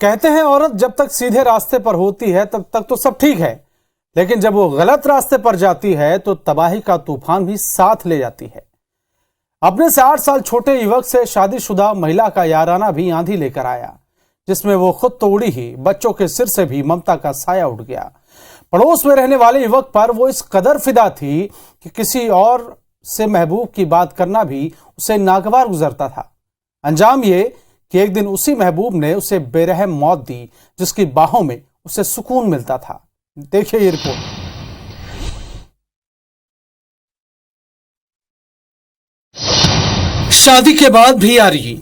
कहते हैं औरत जब तक सीधे रास्ते पर होती है तब तक तो सब ठीक है, लेकिन जब वो गलत रास्ते पर जाती है तो तबाही का तूफान भी साथ ले जाती है। अपने से 8 साल छोटे युवक से शादीशुदा महिला का याराना भी आंधी लेकर आया, जिसमें वो खुद तो उड़ी ही, बच्चों के सिर से भी ममता का साया उठ गया। पड़ोस में रहने वाले युवक पर वो इस कदर फिदा थी कि किसी और से महबूब की बात करना भी उसे नागवार गुजरता था। अंजाम ये कि एक दिन उसी महबूब ने उसे बेरहम मौत दी, जिसकी बाहों में उसे सुकून मिलता था। देखिए ये रिपोर्ट। शादी के बाद भी यारी,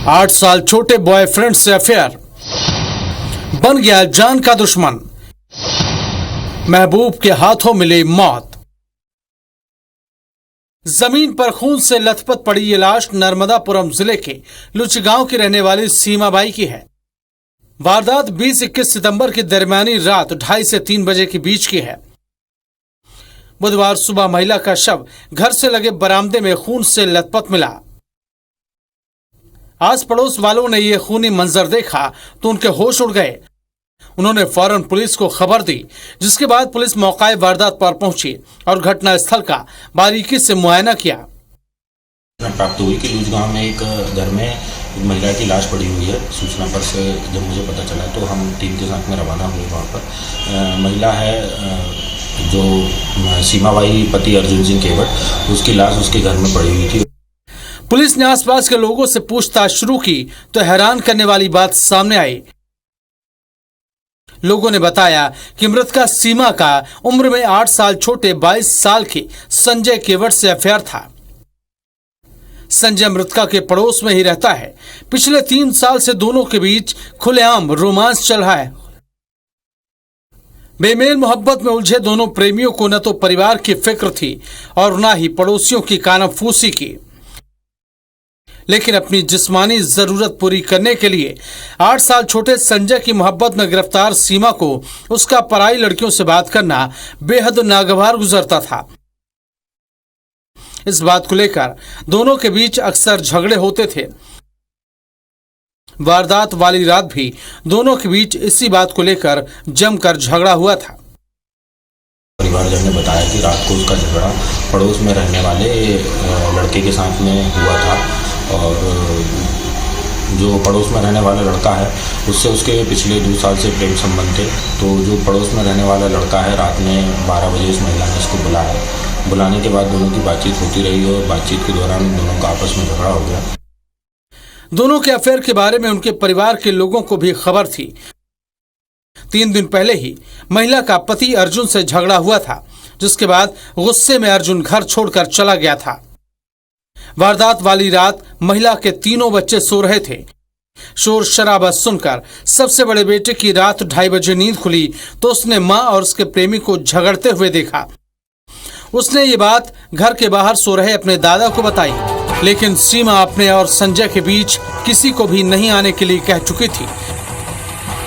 8 साल छोटे बॉयफ्रेंड से अफेयर, बन गया जान का दुश्मन, महबूब के हाथों मिली मौत। जमीन पर खून से लथपथ पड़ी ये लाश नर्मदापुरम जिले के लुच गांव की रहने वाली सीमाबाई की है। वारदात 20-21 सितंबर की दरमियानी रात 2:30 से 3 बजे के बीच की है। बुधवार सुबह महिला का शव घर से लगे बरामदे में खून से लथपथ मिला। आस पड़ोस वालों ने यह खूनी मंजर देखा तो उनके होश उड़ गए। उन्होंने फौरन पुलिस को खबर दी, जिसके बाद पुलिस मौके वारदात पर पहुंची और घटना स्थल का बारीकी से मुआयना किया। प्राप्त हुई कि लूज गांव में एक घर में एक महिला की लाश पड़ी हुई है। सूचना पर से जब मुझे पता चला तो हम टीम के साथ में रवाना हुए वहाँ पर। महिला है जो सीमाबाई पति अर्जुन सिंह केवट, उसकी लाश उसके घर में पड़ी हुई थी। पुलिस ने आसपास के लोगों से पूछताछ शुरू की तो हैरान करने वाली बात सामने आई। लोगों ने बताया कि मृतका सीमा का उम्र में 8 साल छोटे 22 साल के संजय केवट से अफेयर था। संजय मृतका के पड़ोस में ही रहता है। पिछले 3 साल से दोनों के बीच खुलेआम रोमांस चल रहा है। बेमेल मोहब्बत में उलझे दोनों प्रेमियों को न तो परिवार की फिक्र थी और न ही पड़ोसियों की कानाफूसी की, लेकिन अपनी जिस्मानी जरूरत पूरी करने के लिए 8 साल छोटे संजय की मोहब्बत में गिरफ्तार सीमा को उसका पराई लड़कियों से बात करना बेहद नागवार गुजरता था। इस बात को लेकर दोनों के बीच अक्सर झगड़े होते थे। वारदात वाली रात भी दोनों के बीच इसी बात को लेकर जमकर झगड़ा हुआ था। परिवारजन ने बताया कि रात को उसका झगड़ा पड़ोस में रहने वाले लड़के के साथ में हुआ था और जो पड़ोस में रहने वाला लड़का है उससे उसके पिछले 2 साल से प्रेम संबंध थे। तो जो पड़ोस में रहने वाला लड़का है, रात में 12 बजे उस महिला ने उसको बुलाया। बुलाने के बाद दोनों की बातचीत होती रही और बातचीत के दौरान दोनों का आपस में झगड़ा हो गया। दोनों के अफेयर के बारे में उनके परिवार के लोगों को भी खबर थी। 3 दिन पहले ही महिला का पति अर्जुन से झगड़ा हुआ था, जिसके बाद गुस्से में अर्जुन घर छोड़कर चला गया था। वारदात वाली रात महिला के 3 बच्चे सो रहे थे। शोर शराबा सुनकर सबसे बड़े बेटे की रात 2:30 बजे नींद खुली तो उसने मां और उसके प्रेमी को झगड़ते हुए देखा। उसने ये बात घर के बाहर सो रहे अपने दादा को बताई, लेकिन सीमा अपने और संजय के बीच किसी को भी नहीं आने के लिए कह चुकी थी।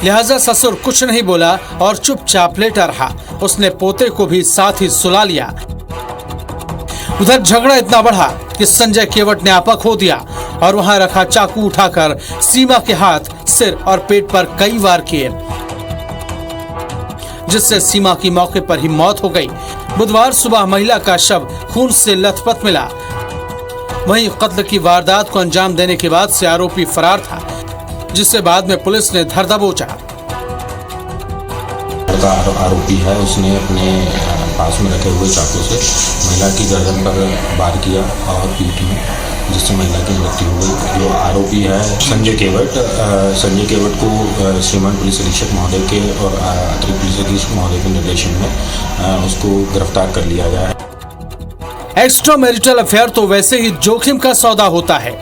लिहाजा ससुर कुछ नहीं बोला और चुपचाप लेटा रहा। उसने पोते को भी साथ ही सुला लिया। उधर झगड़ा इतना बढ़ा कि संजय केवट ने आपा खो दिया और वहां रखा चाकू उठाकर सीमा के हाथ, सिर और पेट पर कई वार किए, जिससे सीमा की मौके पर ही मौत हो गई। बुधवार सुबह महिला का शव खून से लथपथ मिला। वहीं कत्ल की वारदात को अंजाम देने के बाद से आरोपी फरार था, जिससे बाद में पुलिस ने धर दबोचा। आरोपी है, उसने अपने पास में रखे हुए चाकू से महिला की गर्दन पर वार किया और पीठ में, जिससे महिला की मृत्यु हो गई। जो आरोपी है संजय केवट को श्रीमान पुलिस अधीक्षक महोदय के और अतिरिक्त पुलिस अधीक्षक महोदय के निर्देशन में उसको गिरफ्तार कर लिया गया है। एक्स्ट्रा मैरिटल अफेयर तो वैसे ही जोखिम का सौदा होता है,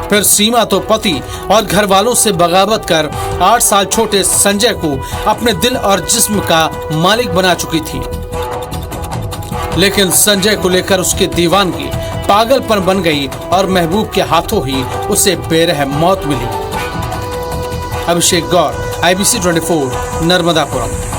फिर सीमा तो पति और घर वालों से बगावत कर 8 साल छोटे संजय को अपने दिल और जिस्म का मालिक बना चुकी थी। लेकिन संजय को लेकर उसकी दीवानगी पागलपन बन गई और महबूब के हाथों ही उसे बेरहम मौत मिली। अभिषेक गौर, IBC 24, नर्मदापुरम।